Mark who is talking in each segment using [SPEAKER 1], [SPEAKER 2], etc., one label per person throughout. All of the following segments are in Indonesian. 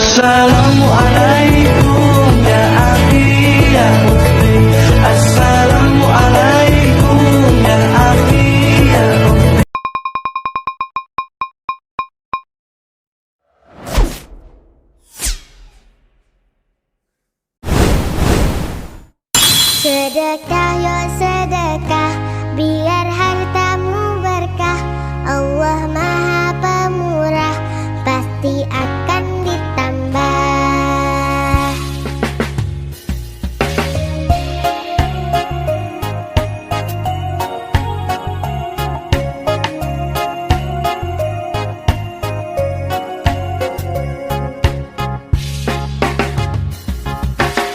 [SPEAKER 1] Assalamualaikum ya akhi ya ukhti. Assalamualaikum ya akhi ya ukhti.
[SPEAKER 2] Sedekah yo sedekah, biar hartamu berkah. Allah Maha Pemurah, pasti akan ditambah.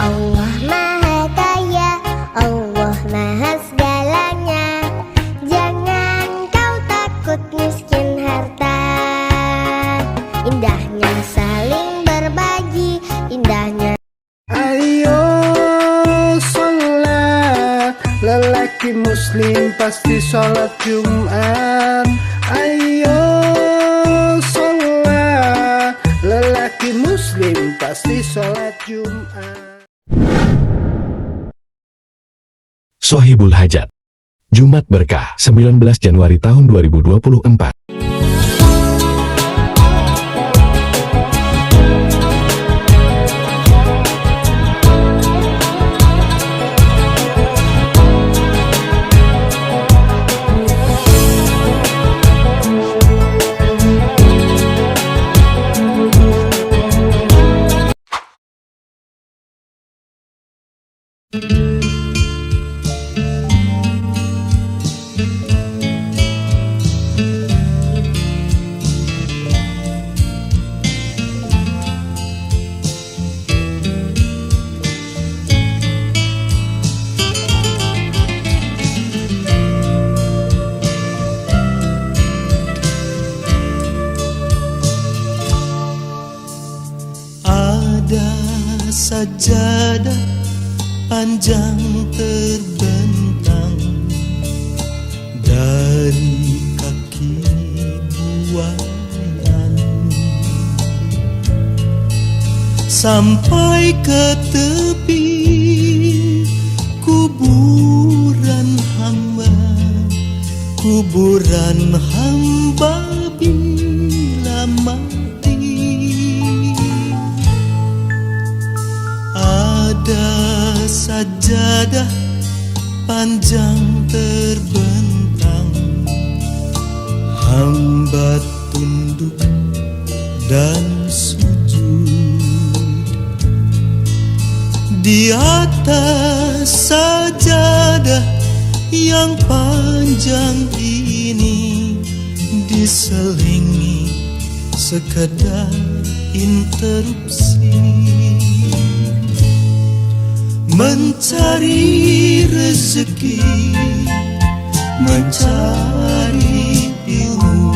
[SPEAKER 2] Allah Maha Kaya, Allah Maha segalanya. Jangan kau takut miskin harta. Indahnya saling berbagi, indahnya.
[SPEAKER 3] Ayo sholat, lelaki muslim pasti sholat Jumat. Ayo sholat, lelaki muslim pasti sholat Jumat.
[SPEAKER 4] Sohibul Hajat, Jumat Berkah, 19 Januari tahun 2024.
[SPEAKER 5] Ada sajadah panjang terbentang dari kaki buayan sampai ke tepi kuburan hamba, kuburan hamba bila mati. Ada sajadah panjang terbentang, hamba tunduk dan sujud di atas sajadah yang panjang ini. Diselingi sekedar interupsi, mencari rezeki, mencari ilmu,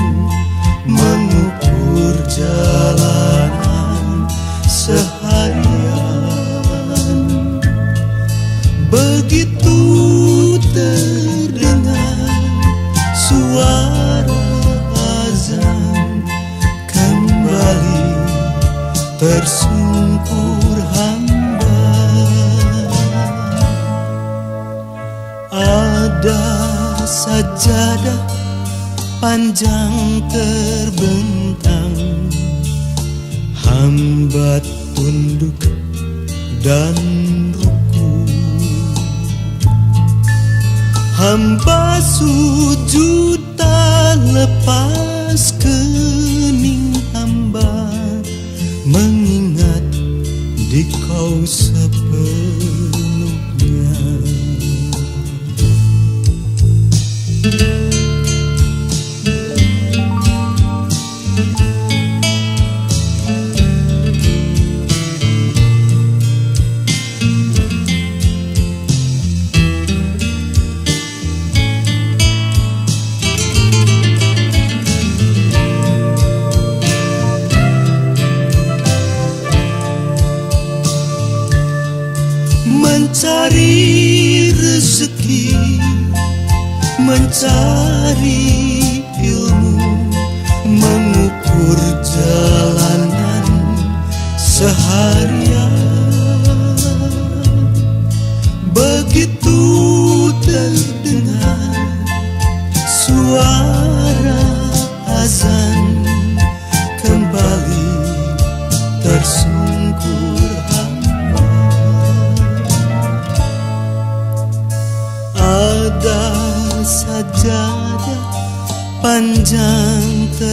[SPEAKER 5] mengukur jalanan seharian. Begitu terdengar suara azan, kembali tersungkur hamba. Ada sajadah panjang terbentang, hamba tunduk dan ruku, hamba sujud tak lepas kening hamba, mengingat di kau sepenuhnya. Mencari rezeki, mencari ilmu, mengukur jalanan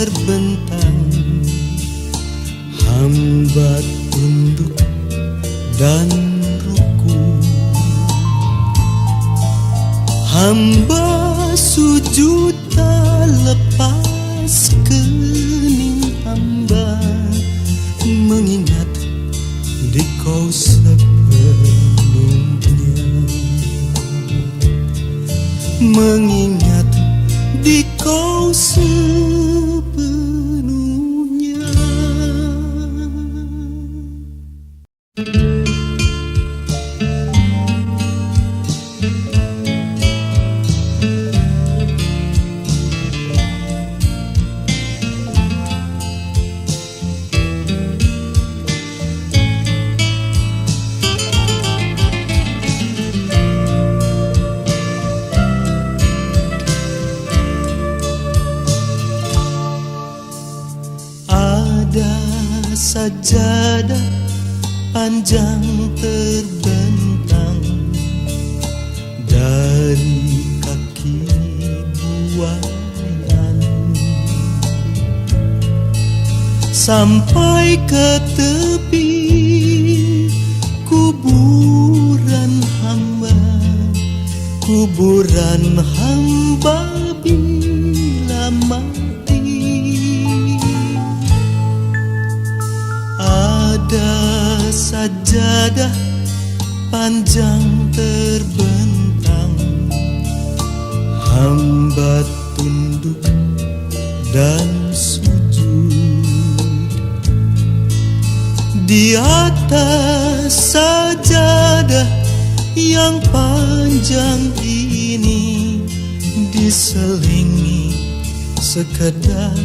[SPEAKER 5] terbentang, hamba tunduk dan ruku. Hamba sujud tak lepas kening hamba, mengingat Dikau sepenuhnya, mengingat Dikau sepenuhnya. Sajadah panjang terbentang dari kaki buayan sampai ke tepi kuburan hamba, kuburan hamba bila mati. Ada sajadah panjang terbentang, hamba tunduk dan sujud. Di atas sajadah yang panjang ini diselingi sekedar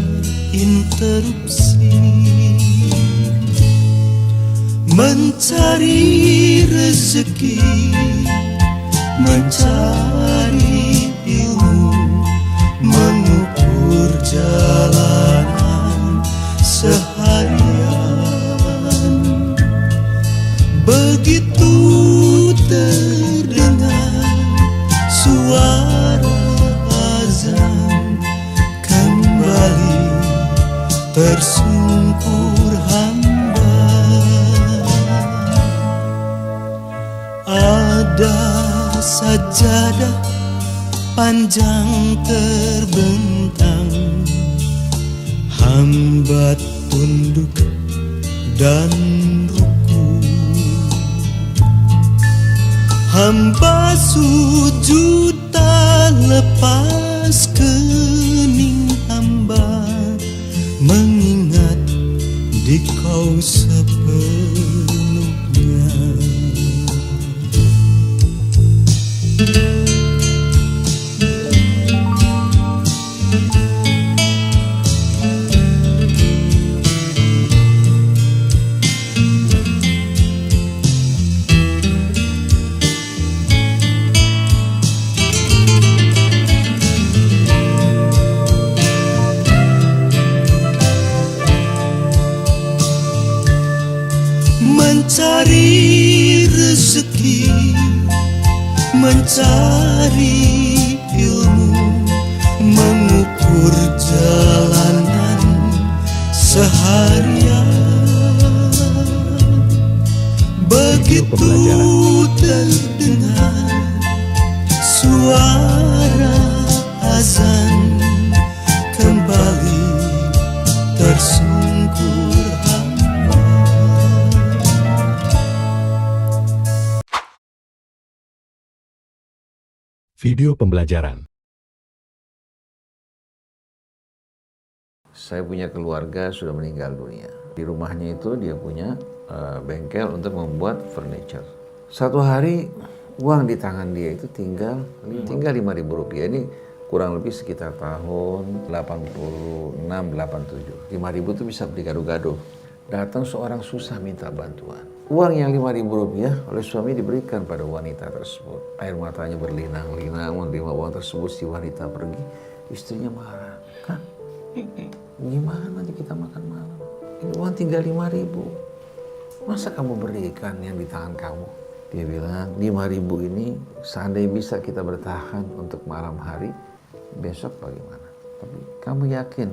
[SPEAKER 5] interupsi, mencari rezeki, mencari ilmu, mengukur jalanan seharian. Begitu terdengar suara azan, kembali tersungkur hamba. Ada sajadah panjang terbentang, hamba tunduk dan ruku. Hamba sujud tak lepas kening hamba, mengingat Dikau sepenuhnya. Mencari rezeki, mencari ilmu, mengukur jalanan seharian. Begitu terdengar suara azan, kembali tersungkur hamba.
[SPEAKER 4] Video pembelajaran.
[SPEAKER 6] Saya punya keluarga sudah meninggal dunia. Di rumahnya itu dia punya bengkel untuk membuat furniture. Satu hari uang di tangan dia itu tinggal 5.000 rupiah. Ini kurang lebih sekitar tahun 86, 87. 5.000 itu bisa beli gado-gado. Datang seorang susah minta bantuan. Uang yang 5.000 rupiah oleh suami diberikan pada wanita tersebut. Air matanya berlinang-linang menerima uang tersebut. Si wanita pergi, istrinya marah. Kak, gimana nih kita makan malam? Ini uang tinggal 5.000. Masa kamu berikan yang di tangan kamu? Dia bilang, 5.000 ini seandainya bisa kita bertahan untuk malam hari, besok bagaimana? Tapi kamu yakin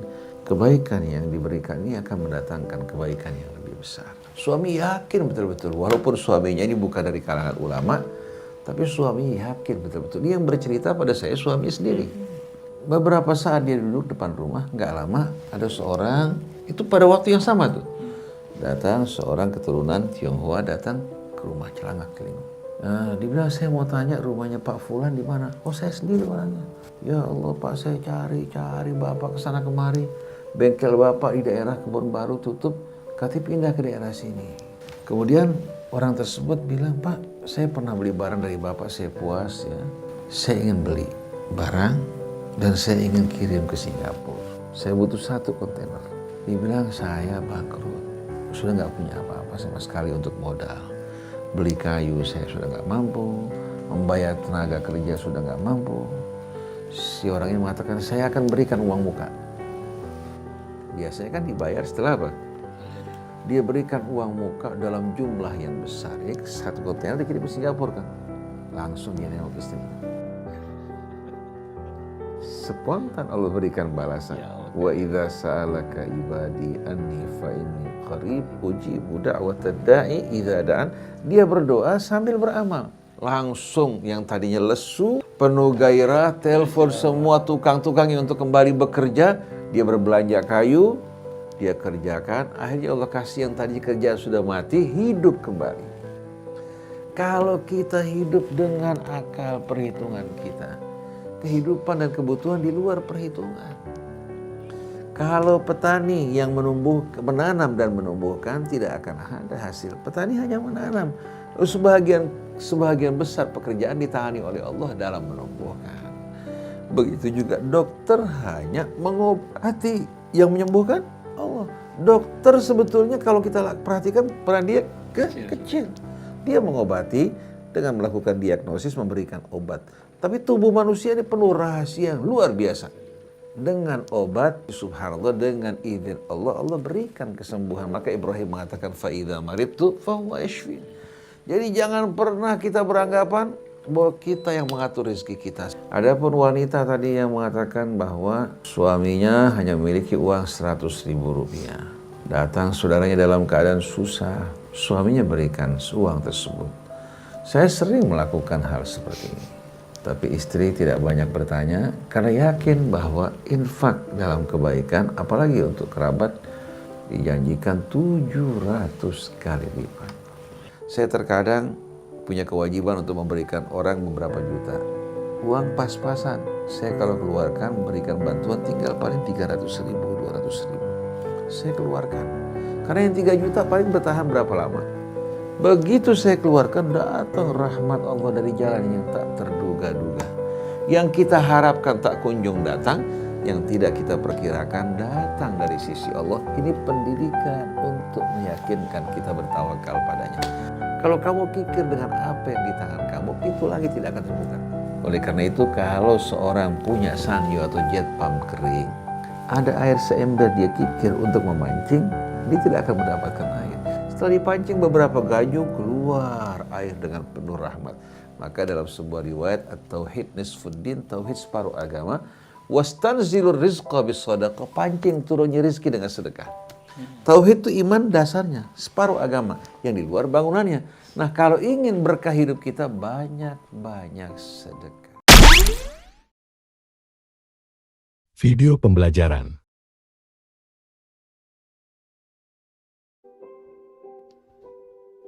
[SPEAKER 6] kebaikan yang diberikan ini akan mendatangkan kebaikan yang lebih besar. Suami yakin betul-betul, walaupun suaminya ini bukan dari kalangan ulama, tapi suami yakin betul-betul. Dia yang bercerita pada saya suami sendiri. Beberapa saat dia duduk depan rumah, nggak lama ada seorang, itu pada waktu yang sama tuh, datang seorang keturunan Tionghoa datang ke rumah celana keliling. Nah, dia bilang, saya mau tanya rumahnya Pak Fulan di mana? Oh, saya sendiri orangnya. Ya Allah Pak, saya cari Bapak kesana kemari. Bengkel Bapak di daerah Kebun Baru tutup, katanya pindah ke daerah sini. Kemudian orang tersebut bilang, Pak, saya pernah beli barang dari Bapak, saya puas ya. Saya ingin beli barang dan saya ingin kirim ke Singapura. Saya butuh 1 kontainer. Dia bilang, saya bangkrut. Sudah nggak punya apa-apa sama sekali untuk modal. Beli kayu saya sudah nggak mampu. Membayar tenaga kerja sudah nggak mampu. Si orang ini mengatakan, saya akan berikan uang muka. Biasanya kan dibayar setelah apa? Dia berikan uang muka dalam jumlah yang besar. 1 kontainer dikirim ke Singapura kan. Langsung dia nengok istrinya. Spontan Allah berikan balasan. Wa idza sa'alaka ibadi anni fa inni qarib ujibu da'watad da'i idza da'an. Dia berdoa sambil beramal. Langsung yang tadinya lesu, penuh gairah, telepon semua tukang-tukangnya untuk kembali bekerja. Dia berbelanja kayu, dia kerjakan. Akhirnya Allah kasih yang tadi kerja sudah mati, hidup kembali. Kalau kita hidup dengan akal perhitungan kita, kehidupan dan kebutuhan di luar perhitungan. Kalau petani yang menanam dan menumbuhkan tidak akan ada hasil. Petani hanya menanam. Sebagian besar pekerjaan ditangani oleh Allah dalam menumbuhkan. Begitu juga dokter hanya mengobati, yang menyembuhkan Allah. Dokter sebetulnya kalau kita perhatikan peran dia kecil. Dia mengobati dengan melakukan diagnosis, memberikan obat. Tapi tubuh manusia ini penuh rahasia yang luar biasa. Dengan obat, subhanallah, dengan izin Allah, Allah berikan kesembuhan. Maka Ibrahim mengatakan, فَإِذَا مَرِضْتُ فَهُوَ يَشْفِينِ. Jadi jangan pernah kita beranggapan bahwa kita yang mengatur rezeki kita. Adapun wanita tadi yang mengatakan bahwa suaminya hanya memiliki uang 100.000 rupiah. Datang saudaranya dalam keadaan susah, suaminya berikan uang tersebut. Saya sering melakukan hal seperti ini. Tapi istri tidak banyak bertanya karena yakin bahwa infak dalam kebaikan, apalagi untuk kerabat, dijanjikan 700 kali lipat. Saya terkadang punya kewajiban untuk memberikan orang beberapa juta. Uang pas-pasan. Saya kalau keluarkan memberikan bantuan tinggal paling 300.000, 200.000. Saya keluarkan. Karena yang 3 juta paling bertahan berapa lama. Begitu saya keluarkan, datang rahmat Allah dari jalan yang tak terduga-duga. Yang kita harapkan tak kunjung datang, yang tidak kita perkirakan datang dari sisi Allah. Ini pendidikan untuk meyakinkan kita bertawakal padanya. Kalau kamu kikir dengan apa yang di tangan kamu, itu lagi tidak akan terbuka. Oleh karena itu, kalau seorang punya sanyo atau jet pump kering, ada air seember dia kikir untuk memancing, dia tidak akan mendapatkan air. Setelah dipancing beberapa gajung, keluar air dengan penuh rahmat. Maka dalam sebuah riwayat, at-tauhid nisfuddin, tauhid separuh agama, wastanzilur rizqa bis-shadaqah, pancing turunnya rizki dengan sedekah. Tauhid itu iman dasarnya, separuh agama, yang di luar bangunannya. Nah, kalau ingin berkah hidup kita, banyak-banyak sedekah.
[SPEAKER 4] Video pembelajaran.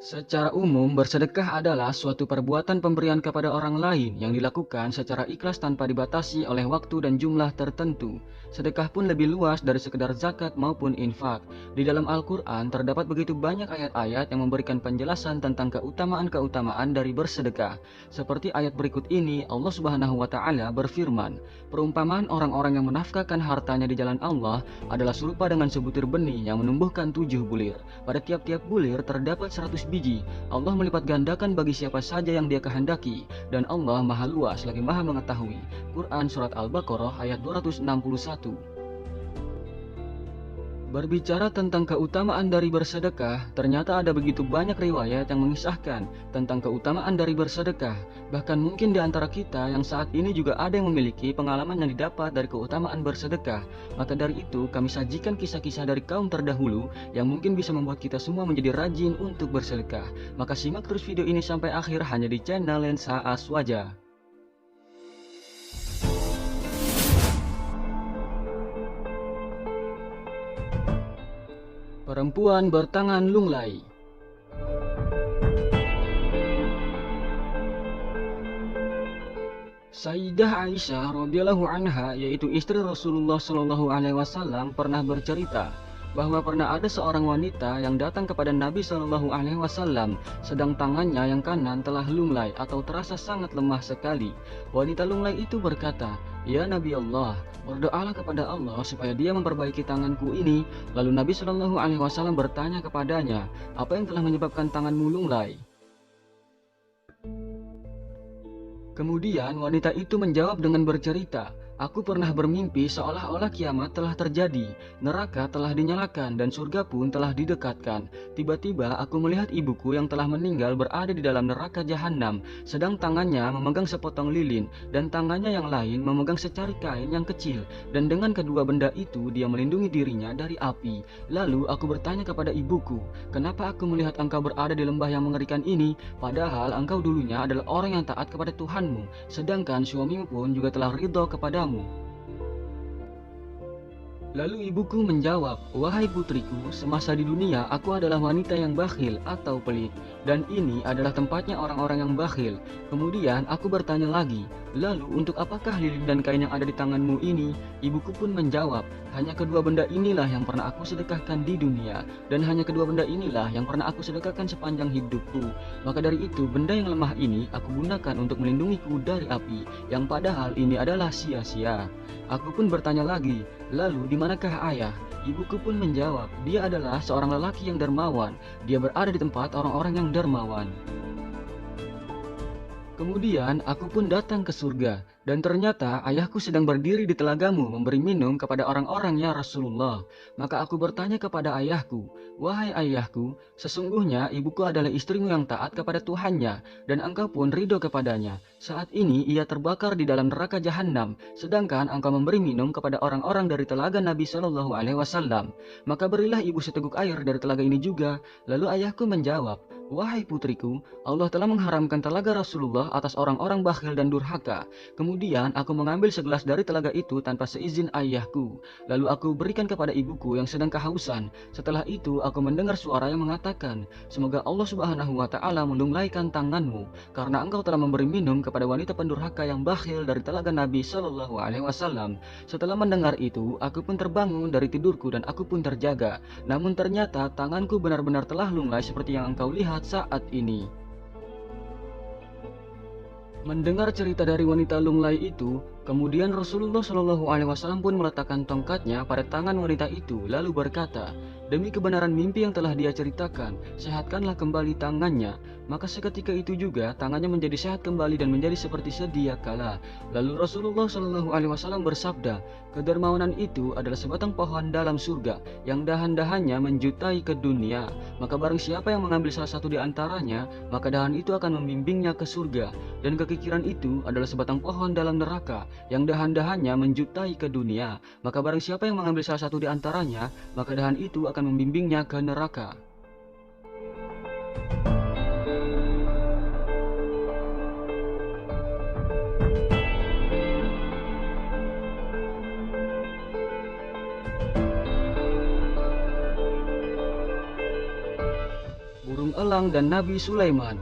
[SPEAKER 7] Secara umum, bersedekah adalah suatu perbuatan pemberian kepada orang lain yang dilakukan secara ikhlas tanpa dibatasi oleh waktu dan jumlah tertentu. Sedekah pun lebih luas dari sekedar zakat maupun infak. Di dalam Al-Quran terdapat begitu banyak ayat-ayat yang memberikan penjelasan tentang keutamaan-keutamaan dari bersedekah. Seperti ayat berikut ini, Allah Subhanahu wa Ta'ala berfirman, perumpamaan orang-orang yang menafkahkan hartanya di jalan Allah adalah serupa dengan sebutir benih yang menumbuhkan 7 bulir. Pada tiap-tiap bulir terdapat 100 biji. Allah melipat gandakan bagi siapa saja yang dia kehendaki, dan Allah maha luas lagi maha mengetahui. Quran Surat Al-Baqarah ayat 261. Berbicara tentang keutamaan dari bersedekah, ternyata ada begitu banyak riwayat yang mengisahkan tentang keutamaan dari bersedekah. Bahkan mungkin di antara kita yang saat ini juga ada yang memiliki pengalaman yang didapat dari keutamaan bersedekah. Maka dari itu, kami sajikan kisah-kisah dari kaum terdahulu yang mungkin bisa membuat kita semua menjadi rajin untuk bersedekah. Maka simak terus video ini sampai akhir hanya di channel Lensa Aswaja. Perempuan bertangan lunglai. Sayyidah Aisyah radhiyallahu anha, yaitu istri Rasulullah Shallallahu alaihi wasallam, pernah bercerita bahwa pernah ada seorang wanita yang datang kepada Nabi Shallallahu alaihi wasallam sedang tangannya yang kanan telah lunglai atau terasa sangat lemah sekali. Wanita lunglai itu berkata, "Ya Nabi Allah, berdoalah kepada Allah supaya dia memperbaiki tanganku ini." Lalu Nabi Shallallahu alaihi wasallam bertanya kepadanya, "Apa yang telah menyebabkan tanganmu lunglai?" Kemudian wanita itu menjawab dengan bercerita, "Aku pernah bermimpi seolah-olah kiamat telah terjadi, neraka telah dinyalakan dan surga pun telah didekatkan. Tiba-tiba aku melihat ibuku yang telah meninggal berada di dalam neraka jahanam, sedang tangannya memegang sepotong lilin dan tangannya yang lain memegang secari kain yang kecil, dan dengan kedua benda itu dia melindungi dirinya dari api. Lalu aku bertanya kepada ibuku, 'Kenapa aku melihat engkau berada di lembah yang mengerikan ini, padahal engkau dulunya adalah orang yang taat kepada Tuhanmu, sedangkan suamimu pun juga telah ridho kepadamu?' Lalu ibuku menjawab, 'Wahai putriku, semasa di dunia aku adalah wanita yang bakhil atau pelit, dan ini adalah tempatnya orang-orang yang bakhil.' Kemudian aku bertanya lagi, 'Lalu untuk apakah lilin dan kain yang ada di tanganmu ini?' Ibuku pun menjawab, 'Hanya kedua benda inilah yang pernah aku sedekahkan di dunia, dan hanya kedua benda inilah yang pernah aku sedekahkan sepanjang hidupku. Maka dari itu benda yang lemah ini aku gunakan untuk melindungiku dari api, yang padahal ini adalah sia-sia.' Aku pun bertanya lagi, 'Lalu di manakah ayah?' Ibuku pun menjawab, 'Dia adalah seorang lelaki yang dermawan. Dia berada di tempat orang-orang yang dermawan.' Kemudian aku pun datang ke surga, dan ternyata ayahku sedang berdiri di telagamu memberi minum kepada orang-orang ya Rasulullah. Maka aku bertanya kepada ayahku, 'Wahai ayahku, sesungguhnya ibuku adalah istrimu yang taat kepada Tuhannya, dan engkau pun ridho kepadanya. Saat ini ia terbakar di dalam neraka jahanam, sedangkan engkau memberi minum kepada orang-orang dari telaga Nabi Shallallahu alaihi wasallam. Maka berilah ibu seteguk air dari telaga ini juga.' Lalu ayahku menjawab, 'Wahai putriku, Allah telah mengharamkan telaga Rasulullah atas orang-orang bakhil dan durhaka.' Kemudian aku mengambil segelas dari telaga itu tanpa seizin ayahku. Lalu aku berikan kepada ibuku yang sedang kehausan. Setelah itu aku mendengar suara yang mengatakan, 'Semoga Allah Subhanahu wa ta'ala melunglaikan tanganmu, karena engkau telah memberi minum kepada wanita pendurhaka yang bakhil dari telaga Nabi Shallallahu alaihi wasallam.' Setelah mendengar itu, aku pun terbangun dari tidurku dan aku pun terjaga. Namun ternyata tanganku benar-benar telah lunglai seperti yang engkau lihat saat ini." Mendengar cerita dari wanita lunglai itu, kemudian Rasulullah Shallallahu alaihi wasallam pun meletakkan tongkatnya pada tangan wanita itu, lalu berkata, "Demi kebenaran mimpi yang telah dia ceritakan, sehatkanlah kembali tangannya." Maka seketika itu juga tangannya menjadi sehat kembali dan menjadi seperti sedia kala. Lalu Rasulullah Shallallahu alaihi wasallam bersabda, "Kedermawanan itu adalah sebatang pohon dalam surga yang dahan-dahannya menjutai ke dunia. Maka barang siapa yang mengambil salah satu di antaranya, maka dahan itu akan membimbingnya ke surga. Dan kekikiran itu adalah sebatang pohon dalam neraka yang dahan-dahannya menjutai ke dunia. Maka barang siapa yang mengambil salah satu di antaranya, maka dahan itu akan membimbingnya ke neraka." Burung elang dan Nabi Sulaiman.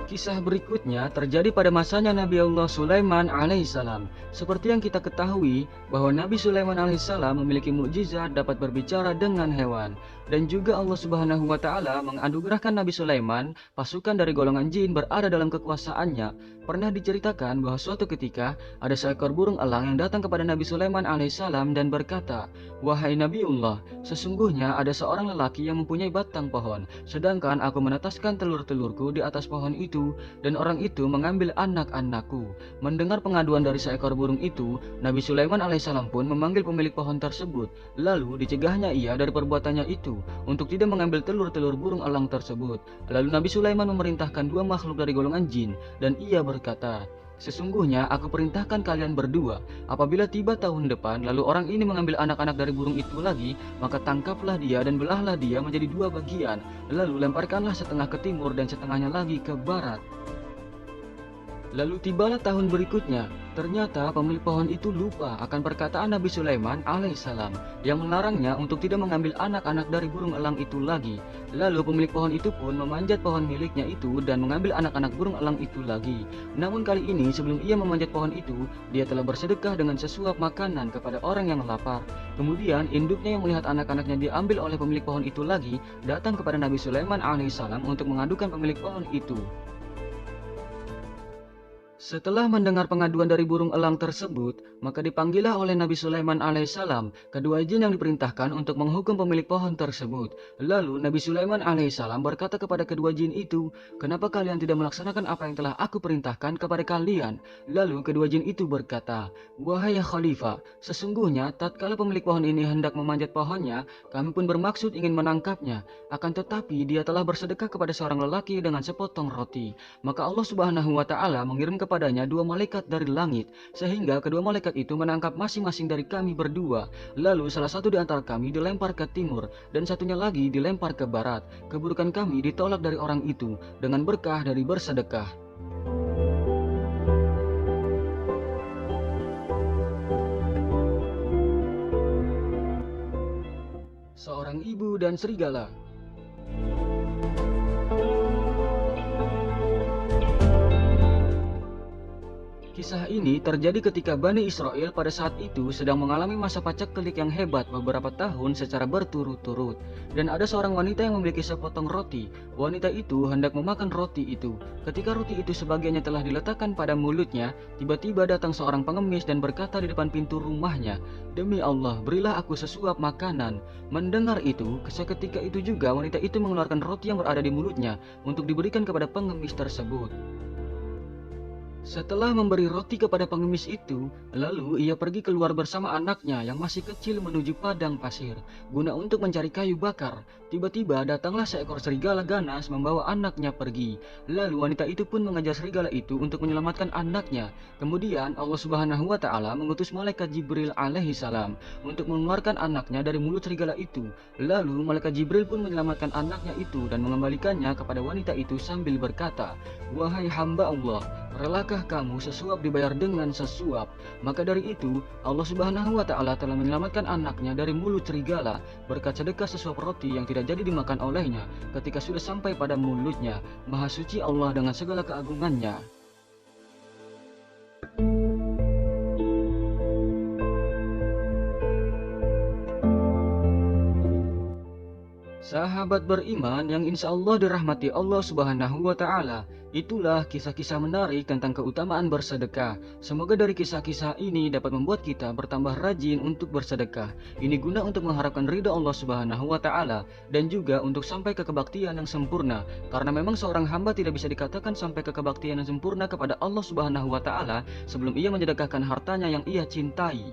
[SPEAKER 7] Kisah berikutnya terjadi pada masanya Nabi Allah Sulaiman alaihissalam. Seperti yang kita ketahui bahwa Nabi Sulaiman alaihissalam memiliki mukjizat dapat berbicara dengan hewan. Dan juga Allah Subhanahu wa ta'ala menganugerahkan Nabi Sulaiman pasukan dari golongan jin berada dalam kekuasaannya. Pernah diceritakan bahwa suatu ketika ada seekor burung elang yang datang kepada Nabi Sulaiman alaihissalam dan berkata, "Wahai Nabiullah, sesungguhnya ada seorang lelaki yang mempunyai batang pohon, sedangkan aku menetaskan telur-telurku di atas pohon itu, dan orang itu mengambil anak-anakku." Mendengar pengaduan dari seekor burung itu, Nabi Sulaiman alaihissalam pun memanggil pemilik pohon tersebut, lalu dicegahnya ia dari perbuatannya itu untuk tidak mengambil telur-telur burung elang tersebut. Lalu Nabi Sulaiman memerintahkan dua makhluk dari golongan jin, dan ia berkata, "Sesungguhnya aku perintahkan kalian berdua, apabila tiba tahun depan lalu orang ini mengambil anak-anak dari burung itu lagi, maka tangkaplah dia dan belahlah dia menjadi dua bagian, lalu lemparkanlah setengah ke timur dan setengahnya lagi ke barat." Lalu tibalah tahun berikutnya. Ternyata pemilik pohon itu lupa akan perkataan Nabi Sulaiman alaihissalam yang melarangnya untuk tidak mengambil anak-anak dari burung elang itu lagi. Lalu pemilik pohon itu pun memanjat pohon miliknya itu dan mengambil anak-anak burung elang itu lagi. Namun kali ini sebelum ia memanjat pohon itu, dia telah bersedekah dengan sesuap makanan kepada orang yang lapar. Kemudian induknya yang melihat anak-anaknya diambil oleh pemilik pohon itu lagi, datang kepada Nabi Sulaiman alaihissalam untuk mengadukan pemilik pohon itu. Setelah mendengar pengaduan dari burung elang tersebut, maka dipanggillah oleh Nabi Sulaiman alaihissalam kedua jin yang diperintahkan untuk menghukum pemilik pohon tersebut. Lalu Nabi Sulaiman alaihissalam berkata kepada kedua jin itu, "Kenapa kalian tidak melaksanakan apa yang telah aku perintahkan kepada kalian?" Lalu kedua jin itu berkata, "Wahai Khalifah, sesungguhnya tatkala pemilik pohon ini hendak memanjat pohonnya, kami pun bermaksud ingin menangkapnya. Akan tetapi dia telah bersedekah kepada seorang lelaki dengan sepotong roti. Maka Allah Subhanahu wa Ta'ala mengirim kepadanya dua malaikat dari langit, sehingga kedua malaikat itu menangkap masing-masing dari kami berdua. Lalu salah satu di antara kami dilempar ke timur, dan satunya lagi dilempar ke barat. Keburukan kami ditolak dari orang itu dengan berkah dari bersedekah." Seorang ibu dan serigala. Kisah ini terjadi ketika Bani Israel pada saat itu sedang mengalami masa paceklik yang hebat beberapa tahun secara berturut-turut. Dan ada seorang wanita yang memiliki sepotong roti. Wanita itu hendak memakan roti itu. Ketika roti itu sebagiannya telah diletakkan pada mulutnya, tiba-tiba datang seorang pengemis dan berkata di depan pintu rumahnya, "Demi Allah, berilah aku sesuap makanan." Mendengar itu, seketika itu juga wanita itu mengeluarkan roti yang berada di mulutnya untuk diberikan kepada pengemis tersebut. Setelah memberi roti kepada pengemis itu, lalu ia pergi keluar bersama anaknya yang masih kecil menuju padang pasir guna untuk mencari kayu bakar. Tiba-tiba datanglah seekor serigala ganas membawa anaknya pergi. Lalu wanita itu pun mengejar serigala itu untuk menyelamatkan anaknya. Kemudian Allah Subhanahu wa Ta'ala mengutus malaikat Jibril alaihi salam untuk mengeluarkan anaknya dari mulut serigala itu. Lalu malaikat Jibril pun menyelamatkan anaknya itu dan mengembalikannya kepada wanita itu sambil berkata, "Wahai hamba Allah, relakah kamu sesuap dibayar dengan sesuap?" Maka dari itu Allah Subhanahu wa Ta'ala telah menyelamatkan anaknya dari mulut serigala berkat sedekah sesuap roti yang tidak jadi dimakan olehnya ketika sudah sampai pada mulutnya. Maha suci Allah dengan segala keagungannya. Sahabat beriman yang insya Allah dirahmati Allah Subhanahu wa Ta'ala, itulah kisah-kisah menarik tentang keutamaan bersedekah. Semoga dari kisah-kisah ini dapat membuat kita bertambah rajin untuk bersedekah. Ini guna untuk mengharapkan ridha Allah Subhanahu wa Ta'ala dan juga untuk sampai ke kebaktian yang sempurna. Karena memang seorang hamba tidak bisa dikatakan sampai ke kebaktian yang sempurna kepada Allah Subhanahu wa Ta'ala sebelum ia mensedekahkan hartanya yang ia cintai.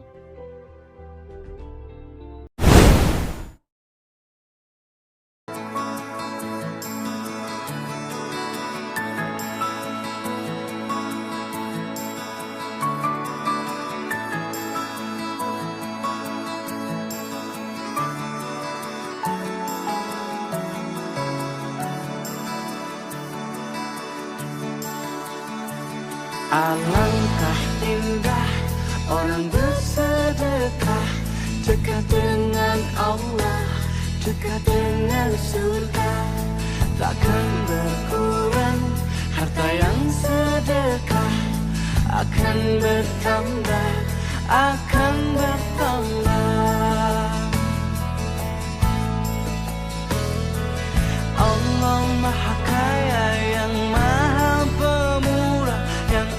[SPEAKER 1] Alangkah indah orang bersedekah, dekat dengan Allah, dekat dengan surga. Takkan berkurang harta yang sedekah, akan bertambah, akan bertambah. Allah Maha Kaya yang Maha Pemurah, yang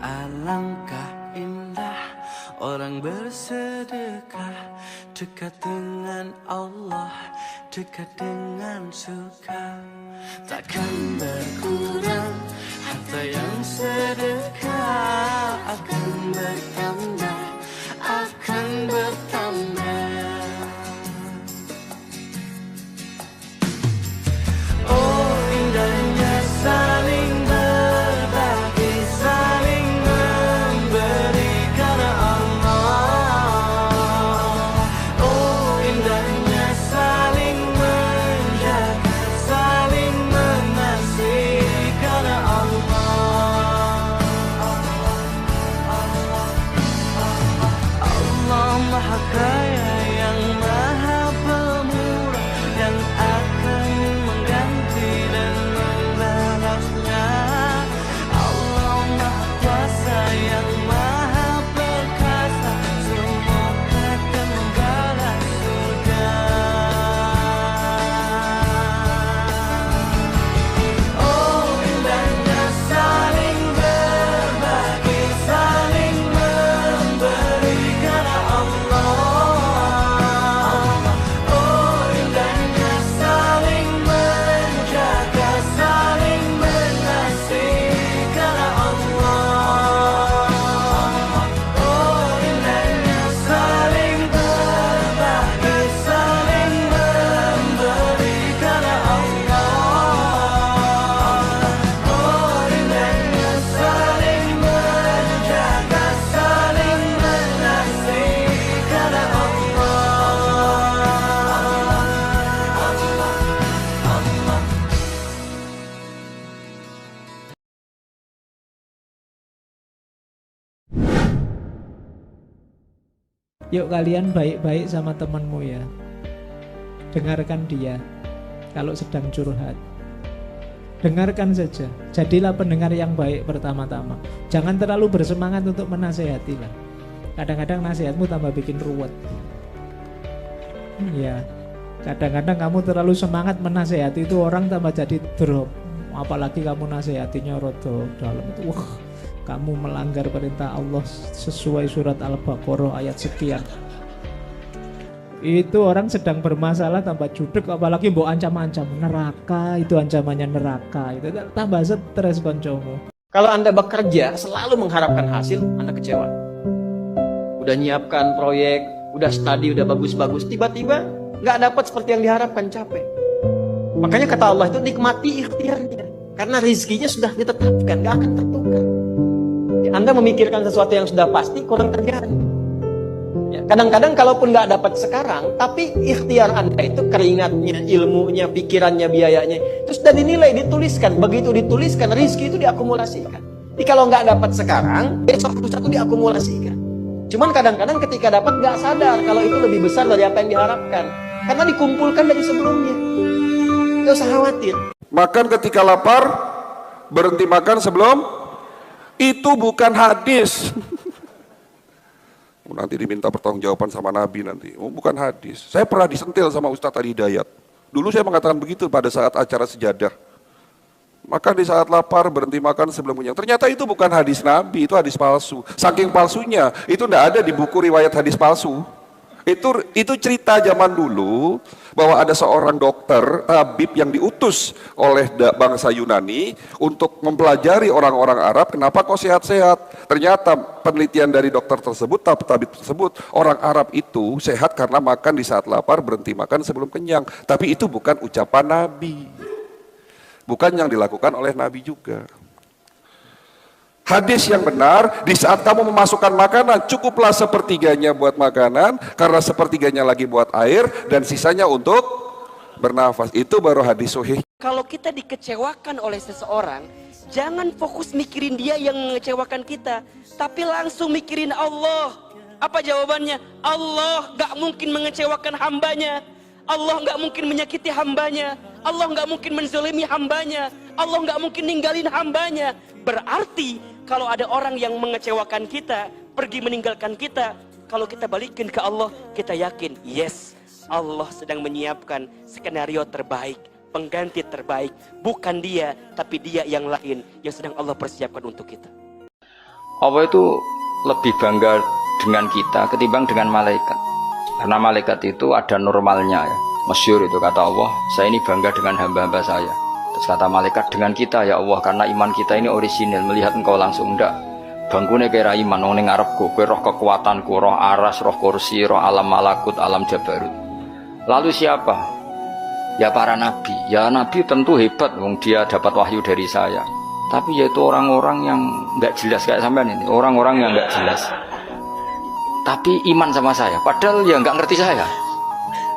[SPEAKER 1] Alangkah indah orang bersedekah, dekat dengan Allah, dekat dengan surga. Takkan berkurang harta yang sedekah, akan bertambah, akan bertambah. Oh indahnya saling berbagi, saling memberi karena Allah. Oh indahnya saling menjaga, saling mengasihi karena Allah. Allah Maha Kaya yang Maha Pemurah, yang akan mengganti dan membalasnya. Allah Maha Kuasa yang Maha Perkasa, semua akan membalas surga. Oh indahnya saling berbagi, saling memberi karena Allah. Oh indahnya saling menjaga, saling mengasihi karena Allah. Oh indahnya saling berbagi, saling memberi karena Allah. Oh indahnya saling menjaga, saling mengasihi karena Allah.
[SPEAKER 8] Yuk kalian baik-baik sama temanmu ya. Dengarkan dia kalau sedang curhat. Dengarkan saja. Jadilah pendengar yang baik pertama-tama. Jangan terlalu bersemangat untuk menasehati lah. Kadang-kadang nasihatmu tambah bikin ruwet. Ya. Kadang-kadang kamu terlalu semangat menasehati itu orang tambah jadi drop. Apalagi kamu nasihatinya rodo dalam itu. Wah, kamu melanggar perintah Allah sesuai surat Al-Baqarah ayat sekian. Itu orang sedang bermasalah tambah judek, apalagi mbok ancam-ancam neraka, itu ancamannya neraka. Itu tambah stres koncomu.
[SPEAKER 9] Kalau Anda bekerja selalu mengharapkan hasil, Anda kecewa. Udah nyiapkan proyek, udah studi, udah bagus-bagus, tiba-tiba nggak dapat seperti yang diharapkan, capek. Makanya kata Allah itu nikmati ikhtiarnya. Karena rezekinya sudah ditetapkan, nggak akan tertukar. Anda memikirkan sesuatu yang sudah pasti, kurang terjadi. Ya, kadang-kadang kalaupun nggak dapat sekarang, tapi ikhtiar Anda itu keringatnya, ilmunya, pikirannya, biayanya, itu sudah dinilai, dituliskan. Begitu dituliskan, rezeki itu diakumulasikan. Jadi kalau nggak dapat sekarang, besok satu diakumulasikan. Cuman kadang-kadang ketika dapat nggak sadar kalau itu lebih besar dari apa yang diharapkan, karena dikumpulkan dari sebelumnya. Tidak usah khawatir.
[SPEAKER 10] Makan ketika lapar, berhenti makan sebelum, itu bukan hadis. Nanti diminta pertanggungjawaban sama Nabi nanti. Oh, bukan hadis. Saya pernah disentil sama Ustadz Ali Hidayat. Dulu saya mengatakan begitu pada saat acara sejadah. Makan di saat lapar, berhenti makan sebelum kenyang. Ternyata itu bukan hadis Nabi, itu hadis palsu. Saking palsunya, itu tidak ada di buku riwayat hadis palsu. Itu cerita zaman dulu bahwa ada seorang dokter tabib yang diutus oleh bangsa Yunani untuk mempelajari orang-orang Arab kenapa kok sehat-sehat. Ternyata penelitian dari dokter tersebut, tabib tersebut, orang Arab itu sehat karena makan di saat lapar, berhenti makan sebelum kenyang. Tapi itu bukan ucapan Nabi, bukan yang dilakukan oleh Nabi juga. Hadis yang benar, di saat kamu memasukkan makanan, cukuplah sepertiganya buat makanan, karena sepertiganya lagi buat air, dan sisanya untuk bernafas. Itu baru hadis sahih.
[SPEAKER 11] Kalau kita dikecewakan oleh seseorang, jangan fokus mikirin dia yang mengecewakan kita, tapi langsung mikirin Allah. Apa jawabannya? Allah gak mungkin mengecewakan hambanya. Allah gak mungkin menyakiti hambanya. Allah gak mungkin menzalimi hambanya. Allah gak mungkin ninggalin hambanya. Berarti kalau ada orang yang mengecewakan kita, pergi meninggalkan kita, kalau kita balikin ke Allah, kita yakin, yes, Allah sedang menyiapkan skenario terbaik, pengganti terbaik. Bukan dia, tapi dia yang lain yang sedang Allah persiapkan untuk kita.
[SPEAKER 12] Allah itu lebih bangga dengan kita ketimbang dengan malaikat. Karena malaikat itu ada normalnya ya. Masyhur itu kata Allah, saya ini bangga dengan hamba-hamba saya. Terus kata malaikat, dengan kita ya Allah, karena iman kita ini orisinil, melihat engkau langsung. Enggak, bangkune kira iman wong ning ngarepku, kowe roh kekuatanku, roh aras, roh kursi, roh alam malakut, alam jabarut. Lalu siapa? Ya para nabi. Ya nabi tentu hebat, wong dia dapat wahyu dari saya. Tapi yaitu orang-orang yang enggak jelas kayak sampean ini, orang-orang yang enggak jelas. Tapi iman sama saya, padahal ya enggak ngerti saya.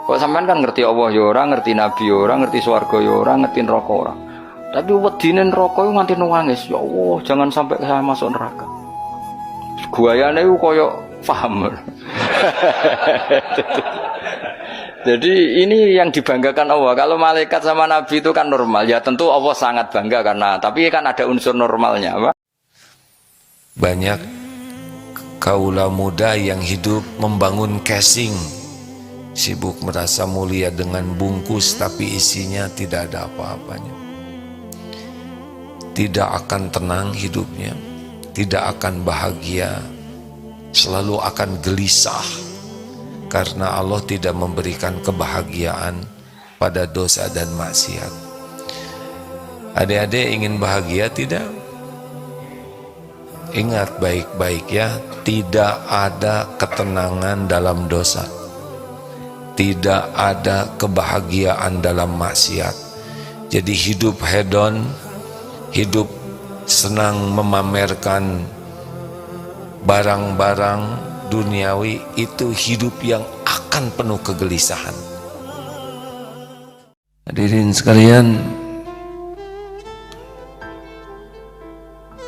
[SPEAKER 12] Kok sampean kan ngerti Allah ya ora, ngerti nabi ya ora, ngerti swarga ya ora, ngerti neraka ora. Tapi wedine neraka iku nganti nangis, ya Allah, jangan sampai saya masuk neraka. Guayane iku koyo paham. Jadi ini yang dibanggakan Allah. Kalau malaikat sama nabi itu kan normal. Ya tentu Allah sangat bangga karena, tapi kan ada unsur normalnya, apa?
[SPEAKER 13] Banyak kaula muda yang hidup membangun casing, sibuk merasa mulia dengan bungkus tapi isinya tidak ada apa-apanya. Tidak akan tenang hidupnya, tidak akan bahagia, selalu akan gelisah karena Allah tidak memberikan kebahagiaan pada dosa dan maksiat. Adik-adik ingin bahagia tidak? Ingat baik-baik ya, tidak ada ketenangan dalam dosa, tidak ada kebahagiaan dalam maksiat. Jadi hidup hedon, hidup senang memamerkan barang-barang duniawi, itu hidup yang akan penuh kegelisahan. Hadirin sekalian,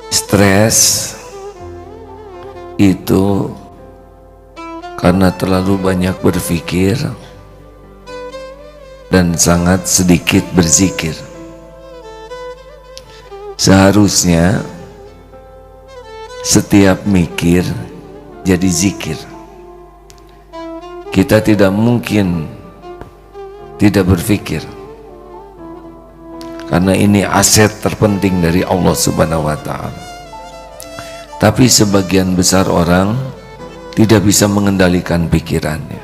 [SPEAKER 13] stres itu karena terlalu banyak berpikir dan sangat sedikit berzikir. Seharusnya setiap mikir jadi zikir. Kita tidak mungkin tidak berpikir, karena ini aset terpenting dari Allah Subhanahu wa Ta'ala. Tapi sebagian besar orang tidak bisa mengendalikan pikirannya,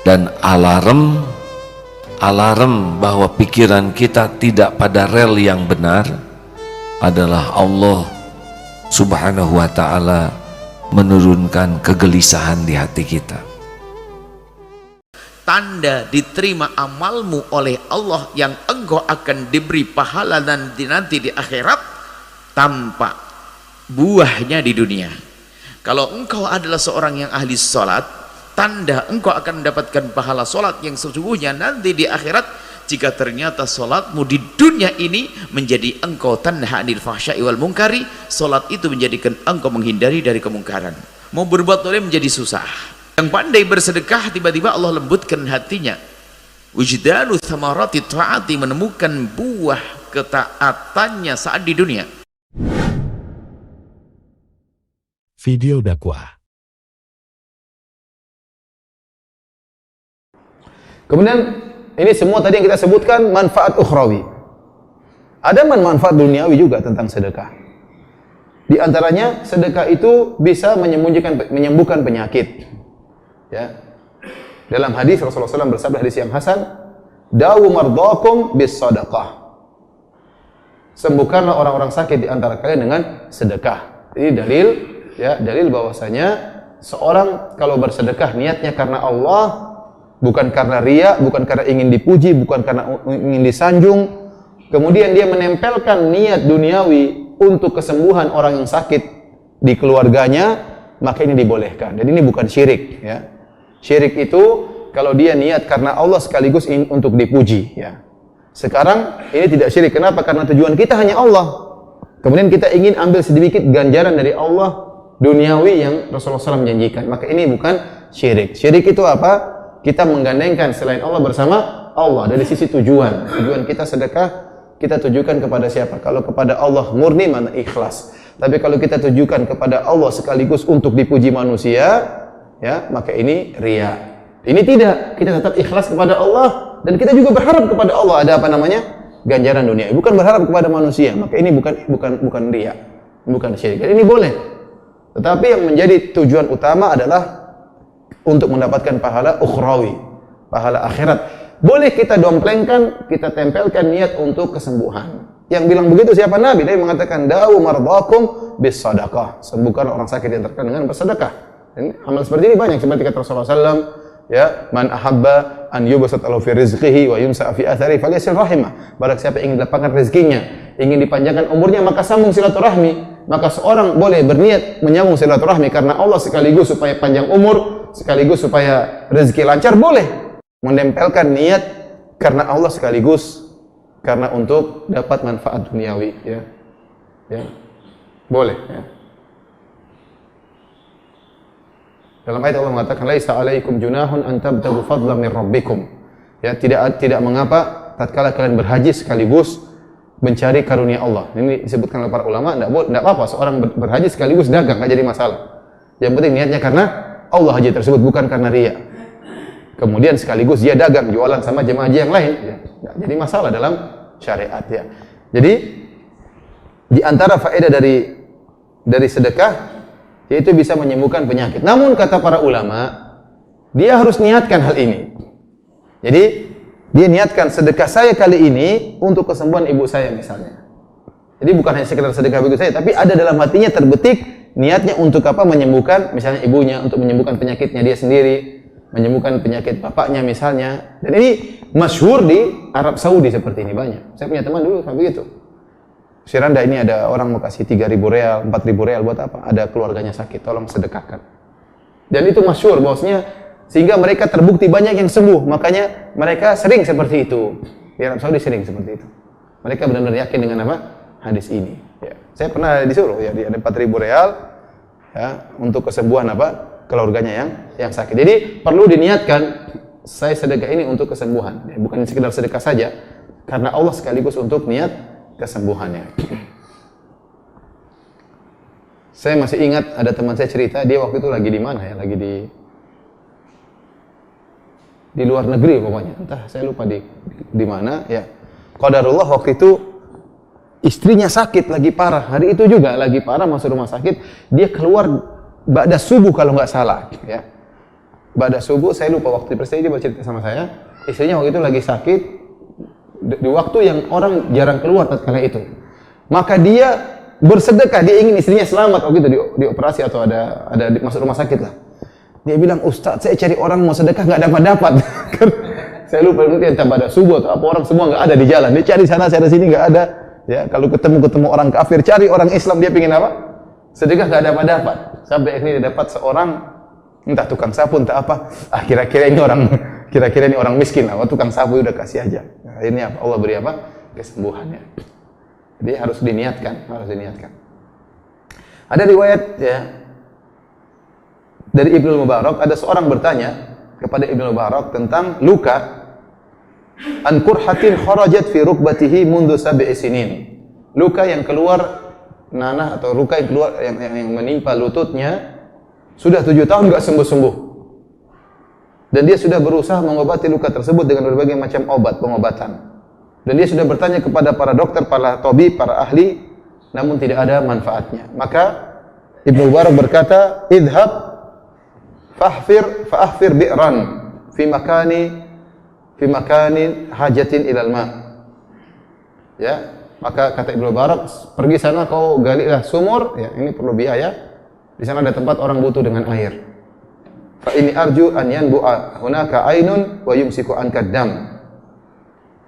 [SPEAKER 13] dan alarm bahwa pikiran kita tidak pada rel yang benar adalah Allah Subhanahu wa Ta'ala menurunkan kegelisahan di hati kita.
[SPEAKER 14] Tanda diterima amalmu oleh Allah yang engkau akan diberi pahala nanti di akhirat tanpa buahnya di dunia. Kalau engkau adalah seorang yang ahli sholat, tanda engkau akan mendapatkan pahala sholat yang sesungguhnya nanti di akhirat. Jika ternyata sholatmu di dunia ini menjadi engkau tanha anil fahsya'i wal munkari, sholat itu menjadikan engkau menghindari dari kemungkaran. Mau berbuat dolim menjadi susah. Yang pandai bersedekah tiba-tiba Allah lembutkan hatinya. Wujdanu thamarati ta'ati, menemukan buah ketaatannya saat di dunia.
[SPEAKER 4] Video dakwah.
[SPEAKER 15] Kemudian ini semua tadi yang kita sebutkan manfaat ukhrawi. Ada manfaat duniawi juga tentang sedekah. Di antaranya sedekah itu bisa menyembuhkan penyakit. Ya. Dalam hadis Rasulullah SAW bersabda, hadis yang hasan, "Dawu mardakum bis sadaqah." Sembuhkanlah orang-orang sakit di antara kalian dengan sedekah. Ini dalil bahwasanya seorang kalau bersedekah niatnya karena Allah, bukan karena riya, bukan karena ingin dipuji, bukan karena ingin disanjung, kemudian dia menempelkan niat duniawi untuk kesembuhan orang yang sakit di keluarganya, maka ini dibolehkan. Dan ini bukan syirik, ya. Syirik itu kalau dia niat karena Allah sekaligus untuk dipuji, ya. Sekarang ini tidak syirik. Kenapa? Karena tujuan kita hanya Allah. Kemudian kita ingin ambil sedikit ganjaran dari Allah duniawi yang Rasulullah SAW menjanjikan. Maka ini bukan syirik. Syirik itu apa? Kita menggandengkan selain Allah bersama Allah. Dari sisi tujuan kita sedekah, kita tujukan kepada siapa? Kalau kepada Allah murni, mana ikhlas. Tapi kalau kita tujukan kepada Allah sekaligus untuk dipuji manusia, ya, maka ini riya. Ini tidak, kita tetap ikhlas kepada Allah dan kita juga berharap kepada Allah ada ganjaran dunia. Bukan berharap kepada manusia. Maka ini bukan riya. bukan syirik. Jadi ini boleh. Tetapi yang menjadi tujuan utama adalah untuk mendapatkan pahala ukhrawi, pahala akhirat. Boleh kita domplengkan, kita tempelkan niat untuk kesembuhan. Yang bilang begitu siapa? Nabi. Dia mengatakan, da'u mardakum bis sadaqah. Sembuhkan orang sakit yang terkena dengan bersedekah. Ini amal seperti ini banyak. Seperti kata Rasulullah SAW, ya, man ahabba an yubsat lahu fi rizqihi wa yunsa fi athari falyasil rahimah. Barang siapa ingin dilapangkan rezekinya, ingin dipanjangkan umurnya, maka sambung silaturahmi. Maka seorang boleh berniat menyambung silaturahmi karena Allah, sekaligus supaya panjang umur, sekaligus supaya rezeki lancar, boleh menempelkan niat karena Allah, sekaligus karena untuk dapat manfaat duniawi, ya. Ya. Boleh, ya. Dalam ayat Allah mengatakan, laisa alaikum junahun an tabtagu fadlan min rabbikum. Ya, tidak mengapa tatkala kalian berhaji sekaligus mencari karunia Allah. Ini disebutkan oleh para ulama, enggak apa-apa seorang berhaji sekaligus dagang, enggak jadi masalah. Yang penting niatnya karena Allah haji tersebut, bukan karena riya. Kemudian sekaligus dia dagang, jualan sama jemaah haji yang lain, ya. Enggak jadi masalah dalam syariat, ya. Jadi di antara faedah dari sedekah yaitu bisa menyembuhkan penyakit. Namun kata para ulama, dia harus niatkan hal ini. Jadi dia niatkan sedekah saya kali ini untuk kesembuhan ibu saya misalnya. Jadi bukan hanya sekedar sedekah begitu saja, tapi ada dalam hatinya terbetik niatnya untuk apa? Menyembuhkan misalnya ibunya, untuk menyembuhkan penyakitnya dia sendiri, menyembuhkan penyakit bapaknya misalnya. Dan ini masyhur di Arab Saudi seperti ini banyak. Saya punya teman dulu kayak begitu. Siranda ini ada orang mau kasih 3.000 real, 4.000 real buat apa? Ada keluarganya sakit, tolong sedekahkan. Dan itu masyhur bahwasanya sehingga mereka terbukti banyak yang sembuh. Makanya mereka sering seperti itu. Di Arab Saudi sering seperti itu. Mereka benar-benar yakin dengan apa? Hadis ini. Ya. Saya pernah disuruh ya, ada 4.000 real ya untuk kesembuhan apa? Keluarganya yang sakit. Jadi perlu diniatkan saya sedekah ini untuk kesembuhan. Ya, bukan sekedar sedekah saja, karena Allah sekaligus untuk niat kesembuhannya. Saya masih ingat ada teman saya cerita, dia waktu itu lagi di mana ya? Lagi di luar negeri pokoknya. Entah saya lupa di mana ya. Qadarullah waktu itu istrinya sakit lagi parah. Hari itu juga lagi parah, masuk rumah sakit. Dia keluar ba'da subuh kalau nggak salah ya. Ba'da subuh, saya lupa waktu persis dia bercerita sama saya. Istrinya waktu itu lagi sakit di waktu yang orang jarang keluar tatkala itu. Maka dia bersedekah, dia ingin istrinya selamat waktu itu di operasi atau ada masuk rumah sakit lah. Dia bilang, Ustaz, saya cari orang mau sedekah nggak dapat. Saya lupa itu entah pada subuh atau apa, orang semua nggak ada di jalan. Dia cari sana, cari sini nggak ada. Ya, kalau ketemu orang kafir, cari orang Islam, dia pingin apa? Sedekah nggak dapat. Sampai akhirnya dia dapat seorang entah tukang sapu entah apa. Kira-kira ini orang miskin lah. Tukang sapu udah kasih aja. Nah, ini apa? Allah beri apa? Kesembuhannya. Jadi harus diniatkan, Ada riwayat ya dari Ibnu Mubarak, ada seorang bertanya kepada Ibnu Mubarak tentang luka an qurhatin kharajat fi rukbatihi mundu sab'i sinin. Luka yang keluar nanah atau luka yang keluar yang menimpa lututnya sudah 7 tahun enggak sembuh-sembuh. Dan dia sudah berusaha mengobati luka tersebut dengan berbagai macam pengobatan. Dan dia sudah bertanya kepada para dokter, para tabib, para ahli, namun tidak ada manfaatnya. Maka Ibnu Mubarak berkata, "Idhab fa'ahfir bi'ran fi makanin hajatin ilal ma." Ya, maka kata Ibnu Mubarak, pergi sana kau galilah sumur, ya ini perlu biaya. Di sana ada tempat orang butuh dengan air. Fa ini arju an yanbu'a hunaka ainun wa yumsiku anka dam.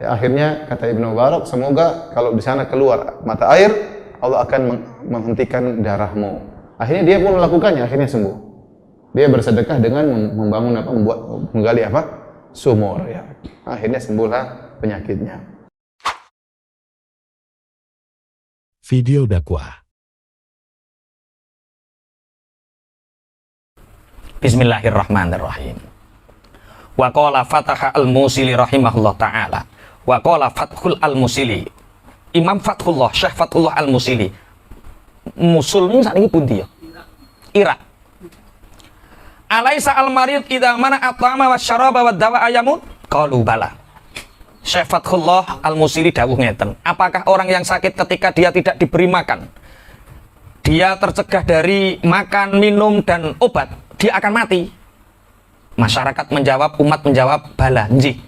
[SPEAKER 15] Ya, akhirnya kata Ibnu Mubarak, semoga kalau di sana keluar mata air, Allah akan menghentikan darahmu. Akhirnya dia pun melakukannya, akhirnya sembuh. Dia bersedekah dengan menggali sumur ya. Akhirnya sembuhlah penyakitnya.
[SPEAKER 4] Video dakwah.
[SPEAKER 16] Bismillahirrahmanirrahim. Wa qala Fataha al-Musili rahimahullah ta'ala. Wa qala Fathul al-Musili. Imam Fathullah, Syekh Fathullah al-Musili. Musulmu saat ini pundi ya? Irak. Alaisa al-marid idza mana at'ama wa syaraba wa dawa ayamun? Qalu bala. Syekh Fathullah al-Musili dawuh ngeten. Apakah orang yang sakit ketika dia tidak diberi makan dia tercegah dari makan, minum dan obat, dia akan mati. Masyarakat menjawab, umat menjawab, bala nggih.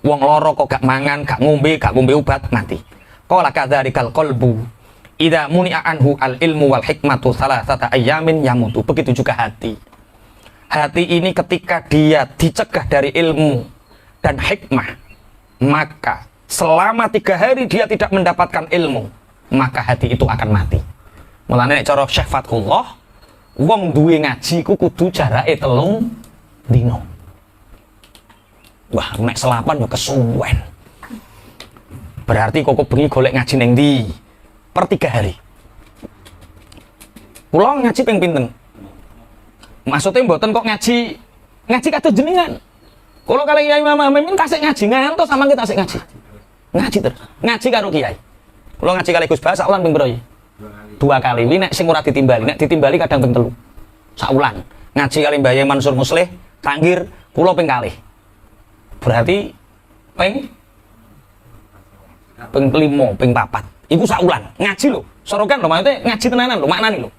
[SPEAKER 16] Wong loro kok gak mangan, gak ngombe obat, mati. Qala kadzarikal qalbu idza muni'a anhu al ilmu wal hikmatu salasata ayyamin yamutu. Begitu juga hati. Hati ini ketika dia dicegah dari ilmu dan hikmah, maka selama 3 hari dia tidak mendapatkan ilmu, maka hati itu akan mati. Mulane nek cara Syekh Fathullah, wong duwe ngaji ku kudu jarake 3 dina. Wah, nek selapan yo kesuwen. Berarti kok bengi golek ngaji ning ndi? Per 3 hari. Kula ngaji ping pinten? Maksudnya mboten kok ngaji kados jenengan. Kula kali Kiai Mama Mimin tasik ngaji ngantos sama kita tasik ngaji. Ngaji terus. Ngaji karo Kiai. Kula ngaji kali Gus Bas sak wulan ping pira? 2 kali. Wi nek sing ora ditimbali, nek ditimbali kadang ping 3. Sak wulan. Ngaji kali Mbah Yai Mansur Muslih, Tanggir, kula ping kalih. Berarti ping 5, ping 4. Iku sak wulan. Ngaji lho. Sorokan lho, maksudnya ngaji tenanan lho, maknane lho.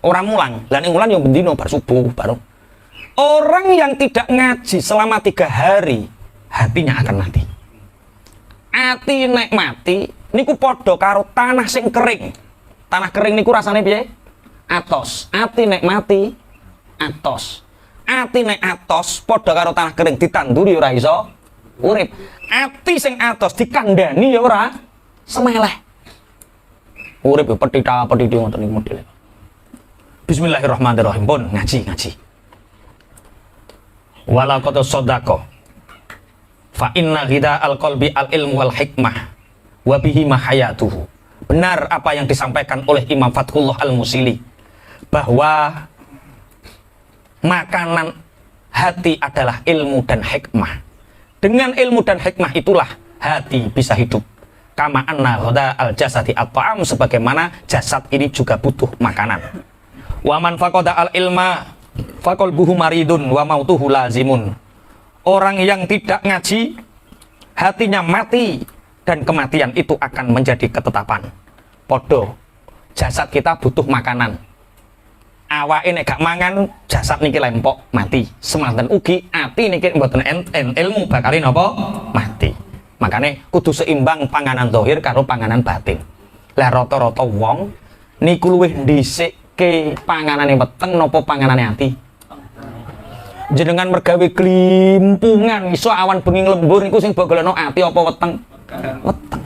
[SPEAKER 16] Orang mulang, dan yang mulang yang bendino bar subuh baru. Orang yang tidak ngaji selama 3 hari, hatinya akan mati. Ati nek mati, niku podo karo tanah sing kering. Tanah kering niku rasane piye? Atos. Ati nek mati, atos. Ati nek atos, podo karo tanah kering ditanduri ora iso urip. Ati sing atos dikandani ya ora semeleh. Urip yo petita-petiti ngoten niku modele. Bismillahirrahmanirrahim. Pun ngaji. Wala qad sadaqo. Fa inna ghida al-qalbi al-ilmu wal hikmah wa bihi mahayatuhu. Benar apa yang disampaikan oleh Imam Fathullah Al-Musili, bahwa makanan hati adalah ilmu dan hikmah. Dengan ilmu dan hikmah itulah hati bisa hidup. Kama anna ghada al-jasadi at-ta'am, sebagaimana jasad ini juga butuh makanan. Wa man faqada al-ilma faqalbuhu maridun wa mautuhu lazimun. Orang yang tidak ngaji, hatinya mati, dan kematian itu akan menjadi ketetapan. Podo, jasad kita butuh makanan. Awake nek gak mangan, jasad niki lempok mati. Semanten ugi ati niki mboten ilmu bakal napa? Mati. Makane kudu seimbang panganan zahir karo panganan batin. Lah rata-rata wong niku luwih ndhisike panganane weteng napa panganane ati? Jenengan mergawe glimpungan iso awan bengi lembur niku sing mbok golekno ati apa weteng? Weteng.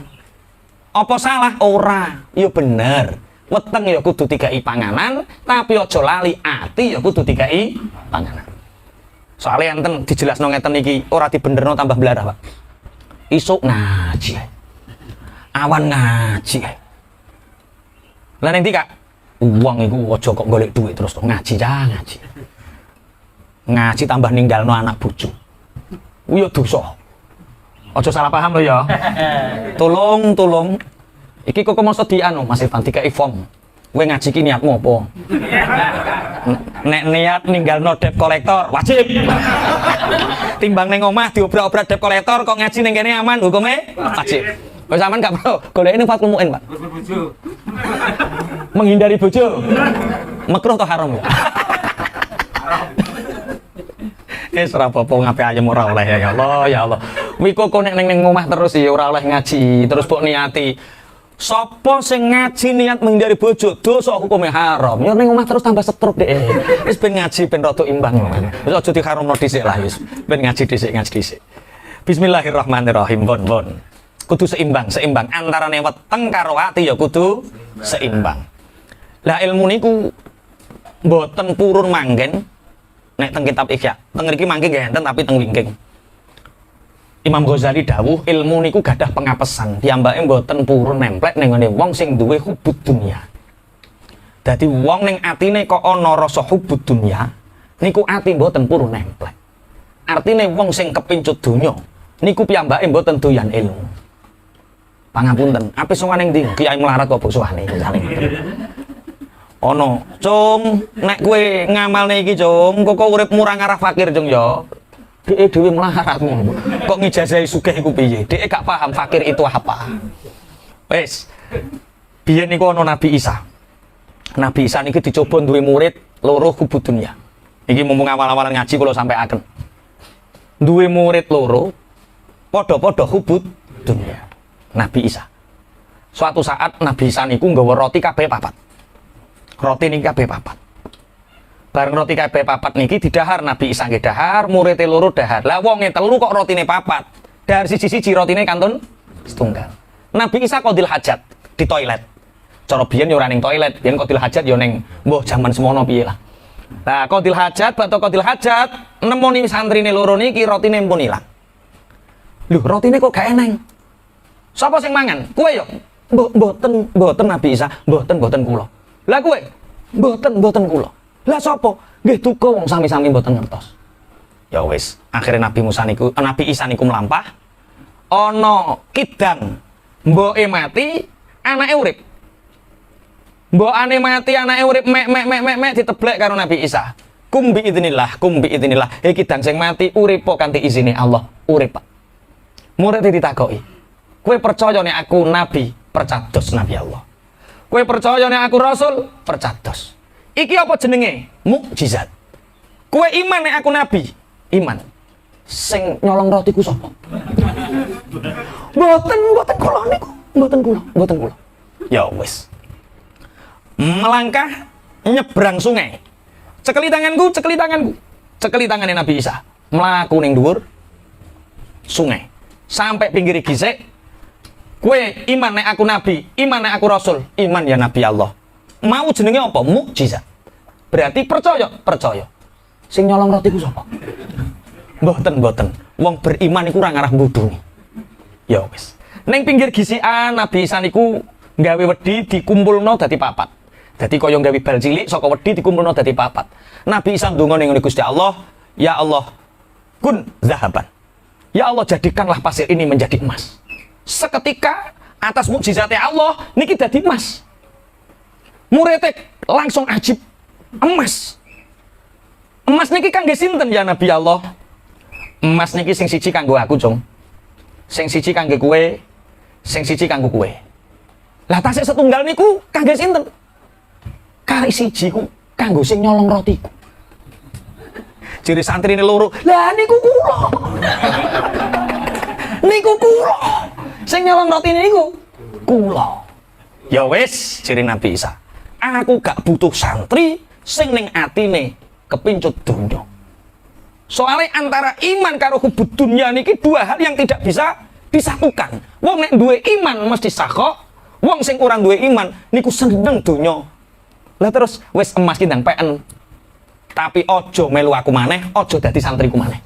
[SPEAKER 16] Apa salah? Ora, ya bener. Weteng ya kudu dikai panganan, tapi aja lali ati ya kudu dikai panganan. Soalnya enten dijelasno ngeten iki, ora dibenerno tambah blarah, Pak. Isuk ngaji. Awan ngaji. Lah ning ndi, Kak? Uang iku aja kok golek duit terus ngaji ya ngaji. Ngaji tambah ninggalno anak bojo. Yo dosa. Aja salah paham lho ya. Tolong. Iki kok mosok dianu Mas Irfan dikai form. Kowe ngaji ki niatmu apa? Nek niat ninggalno debt kolektor wajib. Timbang ning omah diobrak-obrak debt kolektor kok ngaji ning kene aman hukume wajib. Kok sampean gak perlu golek ning Fathul Muin, Pak. Menghindari bojo. Makruh atau haram ya? Ora apa-apa ngape ayem ora oleh ya Allah, ya Allah. Wi kok nek ning omah terus ya ora oleh ngaji, terus mbok niati. Sapa sing ngaji niat menghindari bojo, dosa hukumnya haram. Ya ning omah terus tambah setruk dhek. Wis ben ngaji ben rada imbang. Wis aja diharamno dhisik lah wis. Ben ngaji dhisik. Bismillahirrahmanirrahim. Bon. Kudu seimbang antarane weteng karo ati ya kudu seimbang. Lah ilmu niku mboten purun manggen nek teng kitab Ihya. Teng mriki mangke nggih enten tapi teng wingking. Imam Ghazali dawuh ilmu niku gadah pengapesan. Piyambake mboten purun nemplek ning ngene wong sing duwe hubud dunya. Dadi wong ning atine kok ana rasa hubud dunya, niku ati mboten purun nemplek. Artine wong sing kepincut donya niku piyambake mboten doyan ilmu. Pangapunten, ape sowan ning ndi? Kiai melarat kok sowane saling ngoten. Ono, Cung, nek kowe ngamalne iki, Cung, kok urip murah ngarah fakir, Cung ya. Dhek dhewe melarat ngono. Kok ngijazahi sugih iku piye? Dhek gak paham fakir itu apa. Wis. Biyen niku ana Nabi Isa. Nabi Isa niki dicoba duwe murid loro hubud dunya. Iki mumpung awal-awalan ngaji kula sampaiaken. Duwe murid loro padha-padha hubud dunya. Nabi Isa. Suatu saat Nabi Isa niku nggawa roti kabeh papat. Roti niki kabeh papat. Bareng roti kabeh papat niki didahar Nabi Isa nggih dahar, murid loro dahar. Lah wonge telu kok rotine papat. Dahar siji-siji rotine kantun setunggal. Nabi Isa qadil hajat di toilet. Cara biyen yo ora ning toilet, biyen qadil hajat yo ning mbah jaman semono piye lah. Nah, qadil hajat, bakto qadil hajat, nemoni santrine loro niki rotine mpun ilang. Lho, rotine kok gak eneng. Sapa sing mangan? Kowe yo. Mboten Nabi Isa, mboten kula. Lah kowe? Mboten kula. Lah sapa? Nggih duka wong sami-sami mboten ngertos. Ya wis, akhirnya Nabi Isa niku mlampah. Ana kidang mboke mati, anake urip. Mbokane mati, anake urip mek diteblek karo Nabi Isa. Kum bi idznillah. Iki kidang sing mati urip kanthi izine Allah, urip Pak. Murid ditakoki, kowe percaya nek aku nabi? Percados Nabi Allah. Kowe percaya nek aku rasul? Percados. Iki apa jenenge? Mukjizat. Kowe iman nek aku nabi? Iman. Sing nyolong roti ku sapa? Mboten kula niku. Mboten kula. Ya wis. Melangkah nyebrang sungai. Cekeli tanganku. Cekeli tangane Nabi Isa. Mlaku ning dhuwur sungai. Sampai pinggir gisik. Kue iman nek aku nabi, iman nek aku rasul, iman ya Nabi Allah. Mau jenenge apa? Mukjizat. Berarti percaya. Sing nyolong roti ku sapa? Mboten. Wong beriman iku ora ngarah mbuduni. Ya wis. Ning pinggir gisikan Nabi Isa niku gawe wedi dikumpulno dadi papat. Dadi kaya gawe bal cilik saka wedi dikumpulno dadi papat. Nabi Isa ndonga ning Gusti Allah, ya Allah, kun zahaban. Ya Allah, jadikanlah pasir ini menjadi emas. Seketika atas mukjizatnya Allah niki dadi emas. Murid langsung ajib. Emas niki kangge sinten ya Nabi Allah? Emas niki sing siji kanggo aku, Cung. Sing siji kangge kowe, sing siji kanggo kowe. Lah tasik setunggal niku kangge sinten? Kali siji ku kanggo sing nyolong rotiku. Jere santrine loro, lah niku kula. Niku kula. Sing nyolong roti niku kula. Ya wis, jere Nabi Isa. Aku gak butuh santri sing ning atine kepincut donya. Soalnya antara iman karo hubud dunya niki dua hal yang tidak bisa disatukan. Wong nek duwe iman mesti sakok, wong sing ora duwe iman niku seneng donya. Lah terus wis emas ki ndang peken. Tapi ojo melu aku maneh, ojo dadi santriku maneh.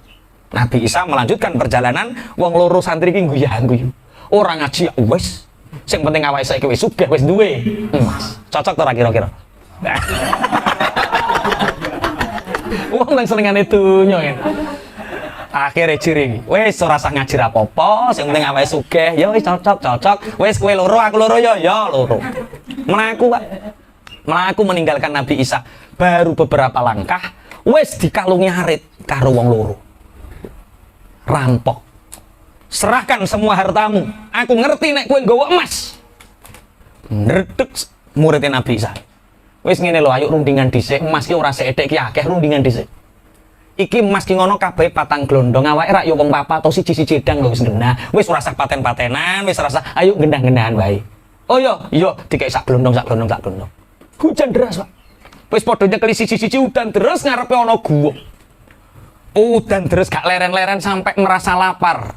[SPEAKER 16] Nabi Isa melanjutkan perjalanan, wong loro santri ki guyu-guyu. Ora ngaji wis. Sing penting awake saiki wis sugih, wis duwe emas. Cocok ora kira-kira? Wong nang senengane donya ya. Akhire ciri, wis ora usah ngaji apa-apa, sing penting awake sugih, ya wis cocok. Wis kowe loro, aku loro ya loro. Mlaku, Pak. Mlaku meninggalkan Nabi Isa. Baru beberapa langkah, wis dikalungi arit karo wong loro. Rampok. Serahkan semua hartamu. Aku ngerti nek kowe nggawa emas. Ndredeg muridnya Nabi Isa. Wis ngene lho, ayo rundingan dhisik. Emas ki ora sethik ki akeh, rundingan dhisik. Iki emas ki ngono kabeh patang glondong, awake rak yo wong papat atau siji-siji dang lho wis genah. Wis ora usah paten-patenan, wis rasa ayo gendah-gendahan wae. Oh iya, dikek sak glondong. Hujan deras, Pak. Wis padha nyekeli siji-siji udan terus ngarepe ana guwa. Udan terus gak leren-leren sampai merasa lapar.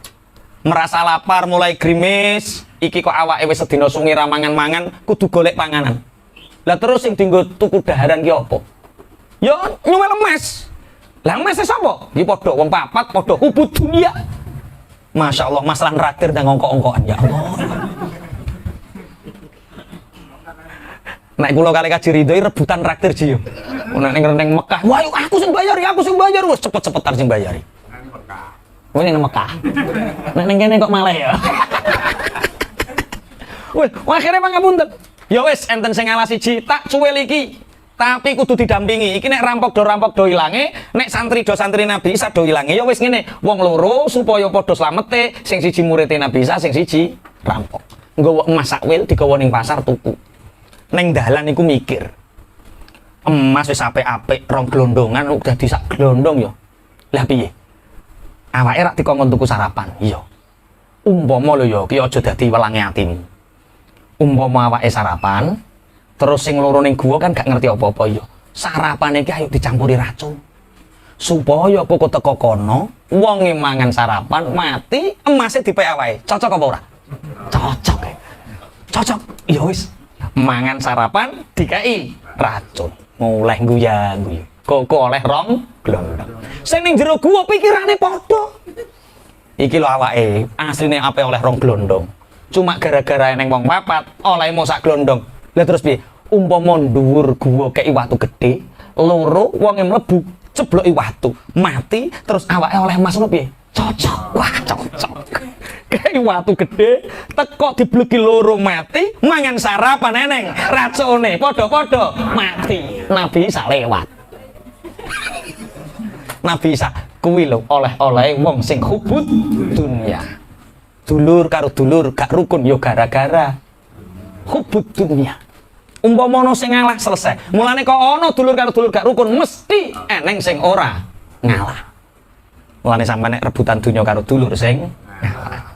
[SPEAKER 16] Mulai grimis, iki kok awake wis sedina sungi ra mangan-mangan, kudu golek panganan. Lah terus sing dienggo tuku daharan ki apa? Ya nyuwel emas. Lah emas sapa? Iki padha wong papat, padha hubud dunia. Masya Allah, masalah nraktir dan ngongkok-ongkokan, ya Allah. Nek kula kali Kaji Ridhoi rebutan traktir ji yo. Nek ning Mekah, wah aku sing bayar, wis cepet-cepetan sing bayari. Kowe ning Mekah. Nek ning kene kok malah ya. Wes, akhirnya pangapunten. Ya wis enten sing ngalah siji, tak cuwil iki. Tapi kudu didampingi. Iki nek rampok do ilange, nek santri Nabi Isa do ilange. Ya wis ngene, wong loro supaya padha slamete, sing siji murid Nabi Isa, sing siji rampok. Nggawa emas sakwil digawa ning pasar tuku. Neng dalan iku mikir, emas wis apik-apik, rong glondongan udah disak glondong yo. Lah piye? Awake rak dikongkon tuku sarapan. Iya. Umpama lho yo ki aja dadi welange atimu. Umpama awake sarapan, terus sing loro ning gua kan gak ngerti apa-apa yo. Sarapane iki ayo dicampuri racun. Supaya kok teko kono, wonge mangan sarapan mati, emasnya dipek awake. Cocok apa ora? Cocok. Cocok. Ya wis. Mangan sarapan dikai racun. Mulai guya-guyu. Kok oleh rong glondong. Sing ning jero gua pikirane padha. Iki lho awake, asline ape oleh rong glondong. Cuma gara-gara eneng wong papat oleh sak glondong. Lah terus piye? Umpama dhuwur gua kei watu gede, loro wonge mlebu cebloki watu, mati terus awake oleh emas ngono piye? Cocok. Wah, cocok. Kei watu gede, teko dibleki loro mati, mangan sarapan eneng, racune padha-padha mati. Nabi Isa lewat. Nabi Isa kuwi lho oleh-oleh wong sing hubud dunya. Dulur karo dulur gak rukun yo gara-gara hubud dunya. Umpama ono sing ngalah selesai. Mulane kok ono dulur karo dulur gak rukun mesti eneng sing ora ngalah. Mulane sampe nek rebutan dunya karo dulur sing ngalah.